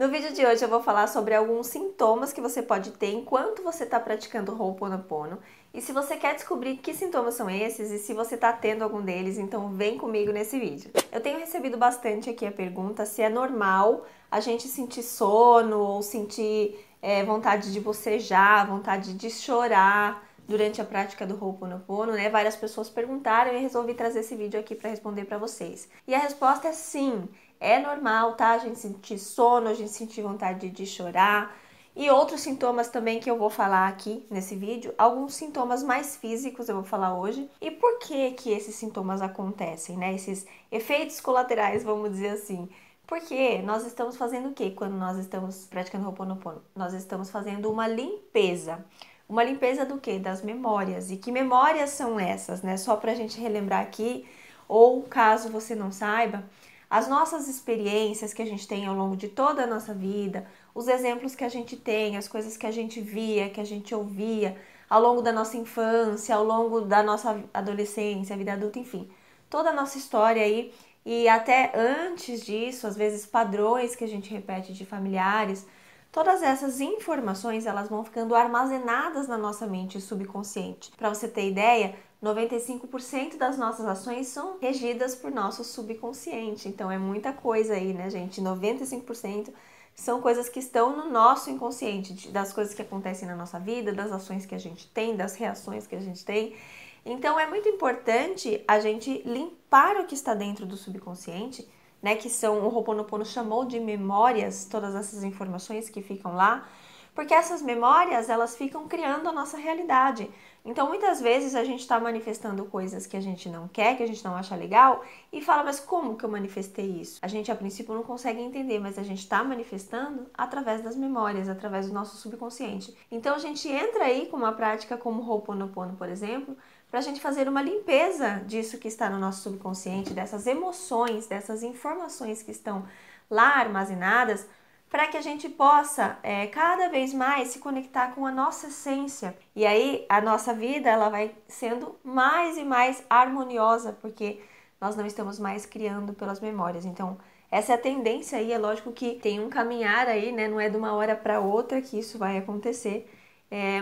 No vídeo de hoje eu vou falar sobre alguns sintomas que você pode ter enquanto você está praticando Ho'oponopono. E se você quer descobrir que sintomas são esses e se você está tendo algum deles, então vem comigo nesse vídeo. Eu tenho recebido bastante aqui a pergunta se é normal a gente sentir sono ou sentir vontade de bocejar, vontade de chorar durante a prática do Ho'oponopono, né? Várias pessoas perguntaram e eu resolvi trazer esse vídeo aqui para responder para vocês. E a resposta é sim. É normal, tá? A gente sentir sono, a gente sentir vontade de chorar. E outros sintomas também que eu vou falar aqui nesse vídeo. Alguns sintomas mais físicos eu vou falar hoje. E por que que esses sintomas acontecem, né? Esses efeitos colaterais, vamos dizer assim. Porque nós estamos fazendo o que quando nós estamos praticando Ho'oponopono? Nós estamos fazendo uma limpeza. Uma limpeza do quê? Das memórias. E que memórias são essas, né? Só pra gente relembrar aqui, ou caso você não saiba, as nossas experiências que a gente tem ao longo de toda a nossa vida, os exemplos que a gente tem, as coisas que a gente via, que a gente ouvia ao longo da nossa infância, ao longo da nossa adolescência, vida adulta, enfim, toda a nossa história aí e até antes disso, às vezes padrões que a gente repete de familiares, todas essas informações elas vão ficando armazenadas na nossa mente subconsciente. Para você ter ideia, 95% das nossas ações são regidas por nosso subconsciente. Então é muita coisa aí, né, gente? 95% são coisas que estão no nosso inconsciente, das coisas que acontecem na nossa vida, das ações que a gente tem, das reações que a gente tem. Então é muito importante a gente limpar o que está dentro do subconsciente, né, que são, o Ho'oponopono chamou de memórias, todas essas informações que ficam lá, porque essas memórias, elas ficam criando a nossa realidade. Então, muitas vezes a gente está manifestando coisas que a gente não quer, que a gente não acha legal, e fala, mas como que eu manifestei isso? A gente, a princípio, não consegue entender, mas a gente está manifestando através das memórias, através do nosso subconsciente. Então, a gente entra aí com uma prática como Ho'oponopono, por exemplo, para a gente fazer uma limpeza disso que está no nosso subconsciente, dessas emoções, dessas informações que estão lá armazenadas, para que a gente possa cada vez mais se conectar com a nossa essência. E aí a nossa vida ela vai sendo mais e mais harmoniosa, porque nós não estamos mais criando pelas memórias. Então, essa é a tendência aí, é lógico que tem um caminhar aí, né? Não é de uma hora para outra que isso vai acontecer.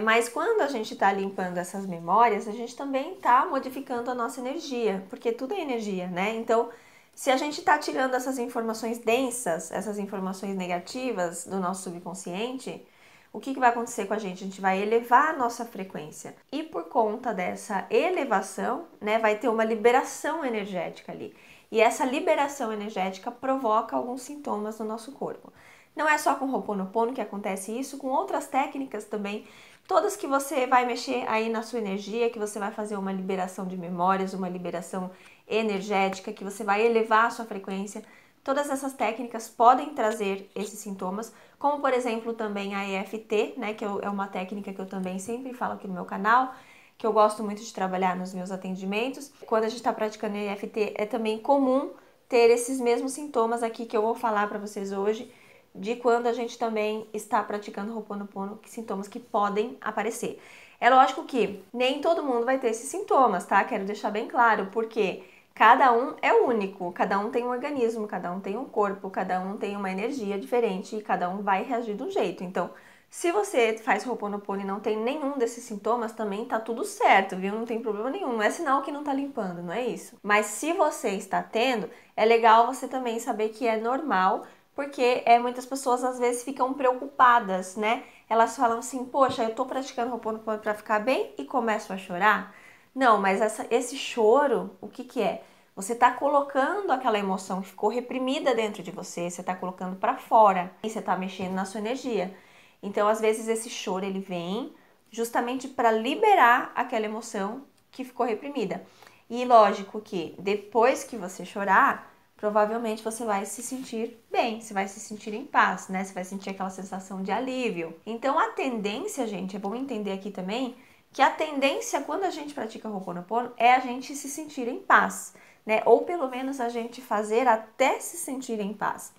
Mas quando a gente está limpando essas memórias, a gente também está modificando a nossa energia, porque tudo é energia, né? Então, se a gente está tirando essas informações densas, essas informações negativas do nosso subconsciente, o que vai acontecer com a gente? A gente vai elevar a nossa frequência. E por conta dessa elevação, né, vai ter uma liberação energética ali. E essa liberação energética provoca alguns sintomas no nosso corpo. Não é só com o Ho'oponopono que acontece isso, com outras técnicas também, todas que você vai mexer aí na sua energia, que você vai fazer uma liberação de memórias, uma liberação energética, que você vai elevar a sua frequência. Todas essas técnicas podem trazer esses sintomas, como por exemplo também a EFT, né, que é uma técnica que eu também sempre falo aqui no meu canal, que eu gosto muito de trabalhar nos meus atendimentos. Quando a gente está praticando EFT, é também comum ter esses mesmos sintomas aqui que eu vou falar para vocês hoje, de quando a gente também está praticando Ho'oponopono, que sintomas que podem aparecer. É lógico que nem todo mundo vai ter esses sintomas, tá? Quero deixar bem claro, porque cada um é único, cada um tem um organismo, cada um tem um corpo, cada um tem uma energia diferente e cada um vai reagir de um jeito. Então, se você faz Ho'oponopono e não tem nenhum desses sintomas, também tá tudo certo, viu? Não tem problema nenhum, não é sinal que não tá limpando, não é isso. Mas se você está tendo, é legal você também saber que é normal, porque muitas pessoas às vezes ficam preocupadas, né? Elas falam assim, poxa, eu tô praticando Ho'oponopono pra ficar bem e começo a chorar. Não, mas esse choro, o que que é? Você tá colocando aquela emoção que ficou reprimida dentro de você, você tá colocando pra fora e você tá mexendo na sua energia. Então, às vezes esse choro ele vem justamente para liberar aquela emoção que ficou reprimida. E lógico que depois que você chorar, provavelmente você vai se sentir bem, você vai se sentir em paz, né? Você vai sentir aquela sensação de alívio. Então, a tendência, gente, é bom entender aqui também que a tendência quando a gente pratica Ho'oponopono é a gente se sentir em paz, né? Ou pelo menos a gente fazer até se sentir em paz.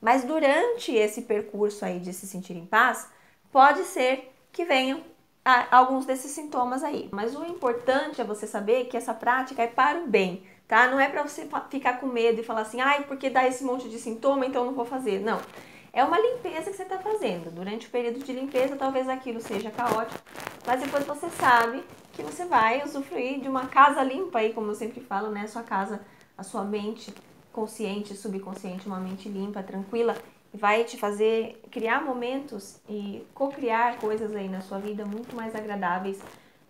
Mas durante esse percurso aí de se sentir em paz, pode ser que venham alguns desses sintomas aí. Mas o importante é você saber que essa prática é para o bem, tá? Não é para você ficar com medo e falar assim, ai, porque dá esse monte de sintoma, então eu não vou fazer. Não. É uma limpeza que você está fazendo. Durante o período de limpeza, talvez aquilo seja caótico, mas depois você sabe que você vai usufruir de uma casa limpa aí, como eu sempre falo, né? Sua casa, a sua mente consciente, subconsciente, uma mente limpa, tranquila, vai te fazer criar momentos e co-criar coisas aí na sua vida muito mais agradáveis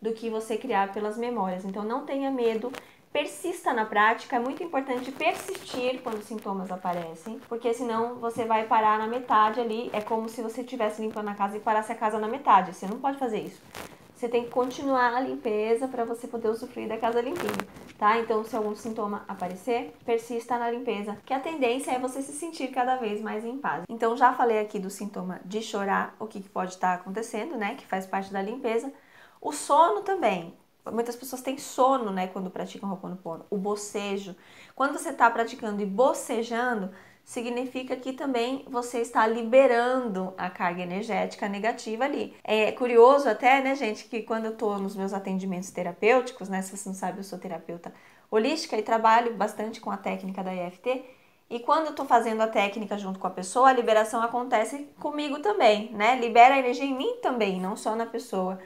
do que você criar pelas memórias. Então não tenha medo, persista na prática, é muito importante persistir quando os sintomas aparecem, porque senão você vai parar na metade ali, é como se você estivesse limpando a casa e parasse a casa na metade, você não pode fazer isso. Você tem que continuar a limpeza para você poder usufruir da casa limpinha, tá? Então, se algum sintoma aparecer, persista na limpeza, que a tendência é você se sentir cada vez mais em paz. Então, já falei aqui do sintoma de chorar, o que pode estar acontecendo, né? Que faz parte da limpeza. O sono também. Muitas pessoas têm sono, né, quando praticam Ho'oponopono. O bocejo. Quando você está praticando e bocejando, significa que também você está liberando a carga energética negativa ali. É curioso até, né, gente, que quando eu tô nos meus atendimentos terapêuticos, né, se você não sabe, eu sou terapeuta holística e trabalho bastante com a técnica da EFT, e quando eu tô fazendo a técnica junto com a pessoa, a liberação acontece comigo também, né? Libera a energia em mim também, não só na pessoa.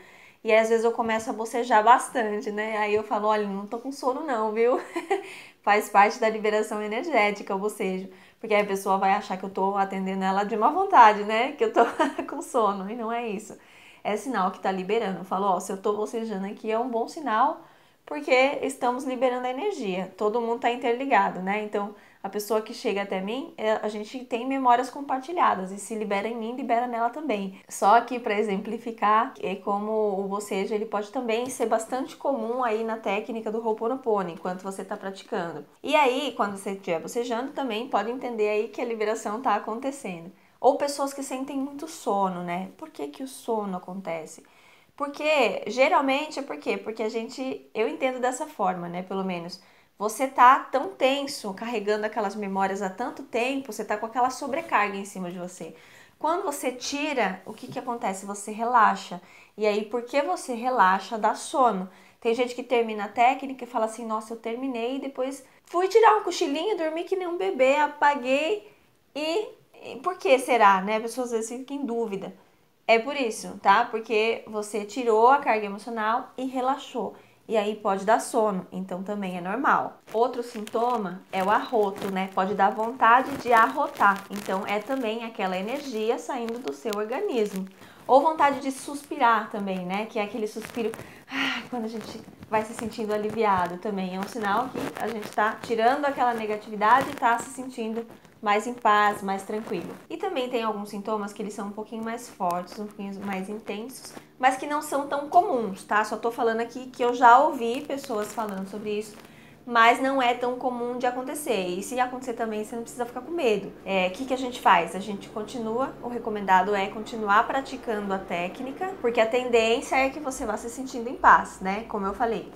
E aí, às vezes eu começo a bocejar bastante, né? Aí eu falo, olha, não tô com sono não, viu? Faz parte da liberação energética o bocejo. Porque aí a pessoa vai achar que eu tô atendendo ela de má vontade, né? Que eu tô com sono. E não é isso. É sinal que tá liberando. Eu falo, ó, se eu tô bocejando aqui é um bom sinal, porque estamos liberando a energia. Todo mundo tá interligado, né? Então, a pessoa que chega até mim, a gente tem memórias compartilhadas. E se libera em mim, libera nela também. Só que, para exemplificar, é como o bocejo, ele pode também ser bastante comum aí na técnica do Ho'oponopono, enquanto você está praticando. E aí, quando você estiver bocejando, também pode entender aí que a liberação está acontecendo. Ou pessoas que sentem muito sono, né? Por que que o sono acontece? Porque, geralmente, é por quê? Porque eu entendo dessa forma, né, pelo menos, você tá tão tenso, carregando aquelas memórias há tanto tempo, você tá com aquela sobrecarga em cima de você. Quando você tira, o que que acontece? Você relaxa. E aí, porque você relaxa, dá sono. Tem gente que termina a técnica e fala assim, nossa, eu terminei, e depois fui tirar um cochilinho, dormi que nem um bebê, apaguei e por que será, né? As pessoas às vezes ficam em dúvida. É por isso, tá? Porque você tirou a carga emocional e relaxou. E aí pode dar sono, então também é normal. Outro sintoma é o arroto, né? Pode dar vontade de arrotar. Então é também aquela energia saindo do seu organismo. Ou vontade de suspirar também, né? Que é aquele suspiro, quando a gente vai se sentindo aliviado também. É um sinal que a gente tá tirando aquela negatividade e tá se sentindo mais em paz, mais tranquilo. E também tem alguns sintomas que eles são um pouquinho mais fortes, um pouquinho mais intensos, mas que não são tão comuns, tá? Só tô falando aqui que eu já ouvi pessoas falando sobre isso, mas não é tão comum de acontecer. E se acontecer também, você não precisa ficar com medo. O que a gente faz? A gente continua, o recomendado é continuar praticando a técnica, porque a tendência é que você vá se sentindo em paz, né? Como eu falei.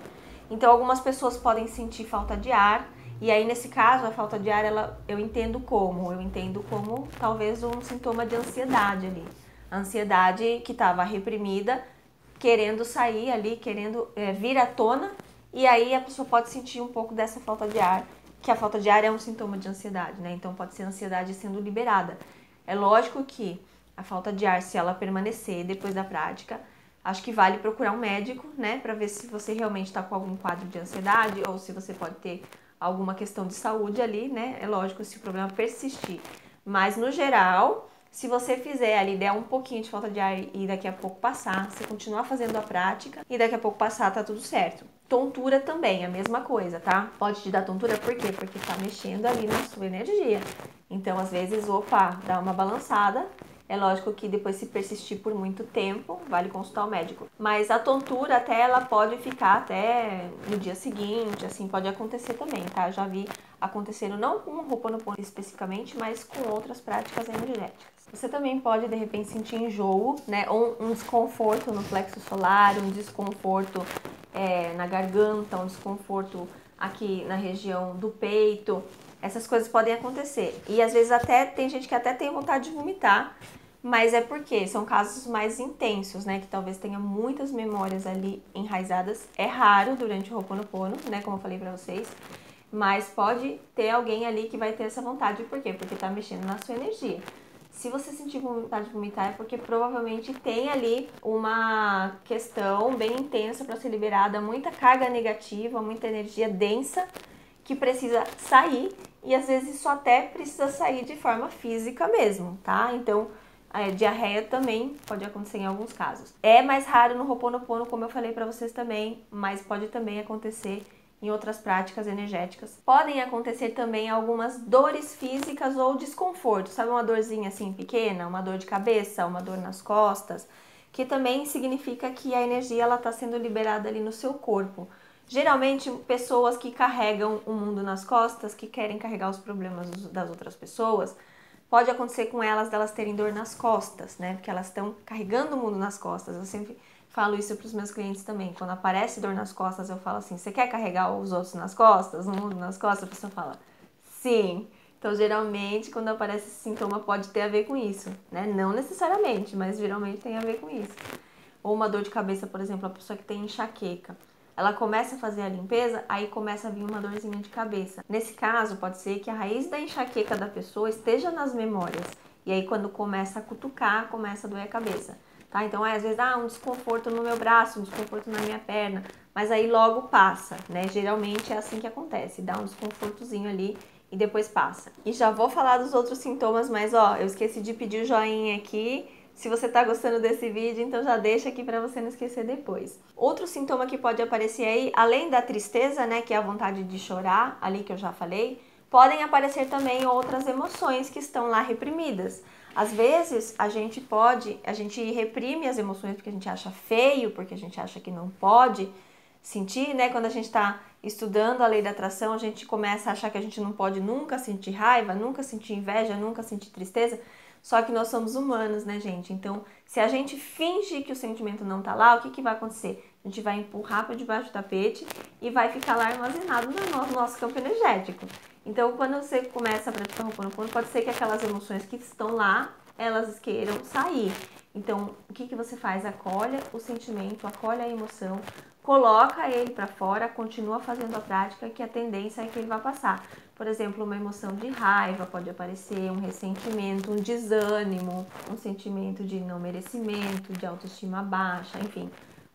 Então, algumas pessoas podem sentir falta de ar, e aí, nesse caso, a falta de ar, eu entendo como? Eu entendo como talvez um sintoma de ansiedade ali. A ansiedade que estava reprimida, querendo sair ali, querendo vir à tona, e aí a pessoa pode sentir um pouco dessa falta de ar, que a falta de ar é um sintoma de ansiedade, né? Então pode ser a ansiedade sendo liberada. É lógico que a falta de ar, se ela permanecer depois da prática, acho que vale procurar um médico, né? Para ver se você realmente está com algum quadro de ansiedade ou se você pode ter alguma questão de saúde ali, né? É lógico, se o problema persistir. Mas no geral, se você fizer ali, der um pouquinho de falta de ar e daqui a pouco passar, você continuar fazendo a prática e daqui a pouco passar, tá tudo certo. Tontura também, a mesma coisa, tá? Pode te dar tontura, por quê? Porque tá mexendo ali na sua energia. Então, às vezes, opa, dá uma balançada. É lógico que depois, se persistir por muito tempo, vale consultar o médico. Mas a tontura até ela pode ficar até no dia seguinte, assim, pode acontecer também, tá? Já vi acontecendo não com o Ho'oponopono especificamente, mas com outras práticas energéticas. Você também pode, de repente, sentir enjoo, né? Ou um desconforto no plexo solar, um desconforto na garganta, um desconforto aqui na região do peito. Essas coisas podem acontecer. E às vezes até tem gente que até tem vontade de vomitar, mas é porque são casos mais intensos, né? Que talvez tenha muitas memórias ali enraizadas. É raro durante o Ho'oponopono, né? Como eu falei pra vocês. Mas pode ter alguém ali que vai ter essa vontade. Por quê? Porque tá mexendo na sua energia. Se você sentir vontade de vomitar é porque provavelmente tem ali uma questão bem intensa para ser liberada, muita carga negativa, muita energia densa que precisa sair, e às vezes isso até precisa sair de forma física mesmo, tá? Então, diarreia também pode acontecer em alguns casos. É mais raro no Ho'oponopono, como eu falei pra vocês também, mas pode também acontecer em outras práticas energéticas. Podem acontecer também algumas dores físicas ou desconforto, sabe, uma dorzinha assim pequena, uma dor de cabeça, uma dor nas costas, que também significa que a energia ela está sendo liberada ali no seu corpo. Geralmente, pessoas que carregam o mundo nas costas, que querem carregar os problemas das outras pessoas, pode acontecer com elas delas terem dor nas costas, né? Porque elas estão carregando o mundo nas costas. Eu sempre falo isso para os meus clientes também. Quando aparece dor nas costas, eu falo assim: você quer carregar os outros nas costas, o mundo nas costas? A pessoa fala: sim. Então, geralmente, quando aparece esse sintoma, pode ter a ver com isso, né? Não necessariamente, mas geralmente tem a ver com isso. Ou uma dor de cabeça, por exemplo, a pessoa que tem enxaqueca. Ela começa a fazer a limpeza, aí começa a vir uma dorzinha de cabeça. Nesse caso, pode ser que a raiz da enxaqueca da pessoa esteja nas memórias. E aí, quando começa a cutucar, começa a doer a cabeça. Tá? Então, às vezes, um desconforto no meu braço, um desconforto na minha perna. Mas aí logo passa, né? Geralmente é assim que acontece. Dá um desconfortozinho ali e depois passa. E já vou falar dos outros sintomas, mas eu esqueci de pedir o joinha aqui. Se você tá gostando desse vídeo, então já deixa aqui para você não esquecer depois. Outro sintoma que pode aparecer aí, além da tristeza, né, que é a vontade de chorar, ali que eu já falei, podem aparecer também outras emoções que estão lá reprimidas. Às vezes, a gente reprime as emoções porque a gente acha feio, porque a gente acha que não pode sentir, né? Quando a gente está estudando a lei da atração, a gente começa a achar que a gente não pode nunca sentir raiva, nunca sentir inveja, nunca sentir tristeza. Só que nós somos humanos, né, gente? Então, se a gente finge que o sentimento não tá lá, o que vai acontecer? A gente vai empurrar para debaixo do tapete e vai ficar lá armazenado no nosso campo energético. Então, quando você começa a praticar Ho'oponopono, pode ser que aquelas emoções que estão lá, elas queiram sair. Então, o que você faz? Acolhe o sentimento, acolhe a emoção, coloca ele para fora, continua fazendo a prática, que a tendência é que ele vá passar. Por exemplo, uma emoção de raiva pode aparecer, um ressentimento, um desânimo, um sentimento de não merecimento, de autoestima baixa, enfim.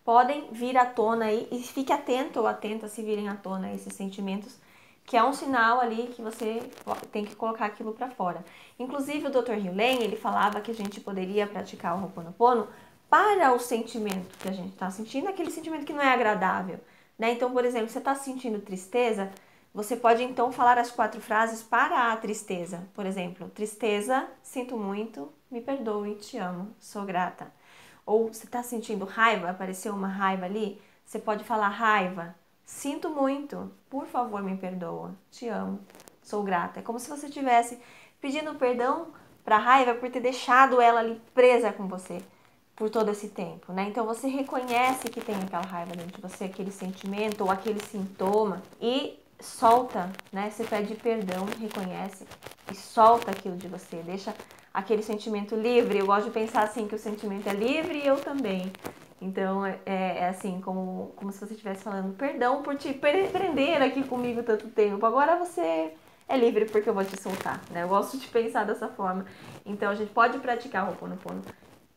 Podem vir à tona aí, e fique atento ou atenta se virem à tona esses sentimentos, que é um sinal ali que você tem que colocar aquilo para fora. Inclusive, o Dr. Hewlett, ele falava que a gente poderia praticar o Ho'oponopono para o sentimento que a gente está sentindo, aquele sentimento que não é agradável, né? Então, por exemplo, você está sentindo tristeza, você pode então falar as 4 frases para a tristeza. Por exemplo, tristeza, sinto muito, me perdoe, te amo, sou grata. Ou você está sentindo raiva, apareceu uma raiva ali, você pode falar raiva, sinto muito, por favor me perdoa, te amo, sou grata. É como se você estivesse pedindo perdão para a raiva por ter deixado ela ali presa com você por todo esse tempo, né? Então você reconhece que tem aquela raiva dentro de você, aquele sentimento ou aquele sintoma e solta, né? Você pede perdão, reconhece e solta aquilo de você, deixa aquele sentimento livre. Eu gosto de pensar assim, que o sentimento é livre e eu também. Então é assim, como se você estivesse falando, perdão por te prender aqui comigo tanto tempo, agora você é livre porque eu vou te soltar, né? Eu gosto de pensar dessa forma. Então a gente pode praticar o Ho'oponopono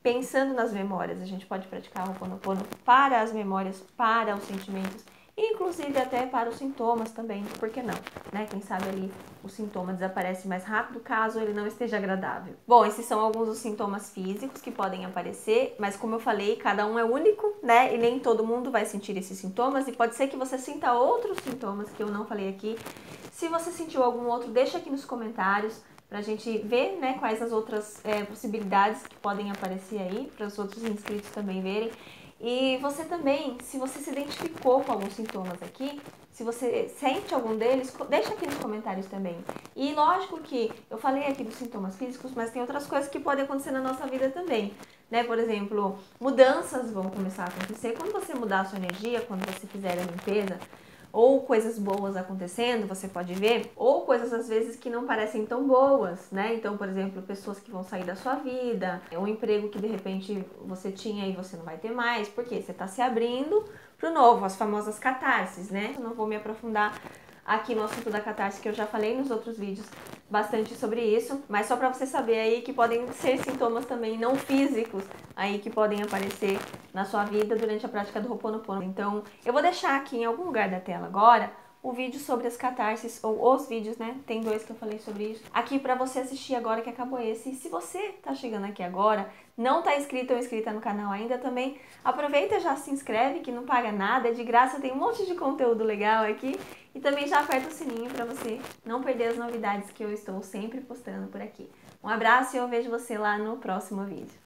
pensando nas memórias, a gente pode praticar o Ho'oponopono para as memórias, para os sentimentos, inclusive até para os sintomas também, por que não, né? Quem sabe ali o sintoma desaparece mais rápido caso ele não esteja agradável. Bom, esses são alguns dos sintomas físicos que podem aparecer, mas como eu falei, cada um é único, né? E nem todo mundo vai sentir esses sintomas, e pode ser que você sinta outros sintomas que eu não falei aqui. Se você sentiu algum outro, deixa aqui nos comentários pra gente ver, né, quais as outras possibilidades que podem aparecer aí, para os outros inscritos também verem. E você também, se você se identificou com alguns sintomas aqui, se você sente algum deles, deixa aqui nos comentários também. E lógico que eu falei aqui dos sintomas físicos, mas tem outras coisas que podem acontecer na nossa vida também, né? Por exemplo, mudanças vão começar a acontecer quando você mudar a sua energia, quando você fizer a limpeza, ou coisas boas acontecendo, você pode ver, ou coisas às vezes que não parecem tão boas, né? Então, por exemplo, pessoas que vão sair da sua vida, um emprego que de repente você tinha e você não vai ter mais, porque você está se abrindo para o novo, as famosas catarses, né? Eu não vou me aprofundar aqui no assunto da catarse, que eu já falei nos outros vídeos bastante sobre isso, mas só para você saber aí que podem ser sintomas também não físicos aí que podem aparecer na sua vida durante a prática do Ho'oponopono. Então, eu vou deixar aqui em algum lugar da tela agora o vídeo sobre as catarses, ou os vídeos, né? Tem 2 que eu falei sobre isso. Aqui pra você assistir agora que acabou esse. E se você tá chegando aqui agora, não tá inscrito ou inscrita no canal ainda também, aproveita e já se inscreve, que não paga nada, é de graça, tem um monte de conteúdo legal aqui. E também já aperta o sininho pra você não perder as novidades que eu estou sempre postando por aqui. Um abraço e eu vejo você lá no próximo vídeo.